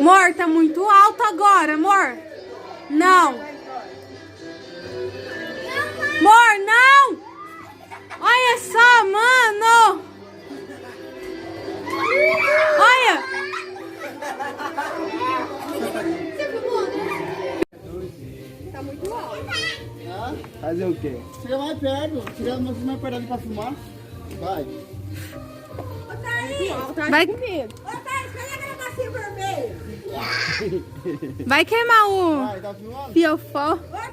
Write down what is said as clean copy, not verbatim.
Amor, tá muito alto agora, amor. Não. Amor, não. Olha só, mano. Olha. Tá muito alto. Fazer o quê? Chega mais perto. Chega mais perto ali pra filmar. Vai. Vai. Vai queimar o Vai, tá filmando? fiofó. Vai.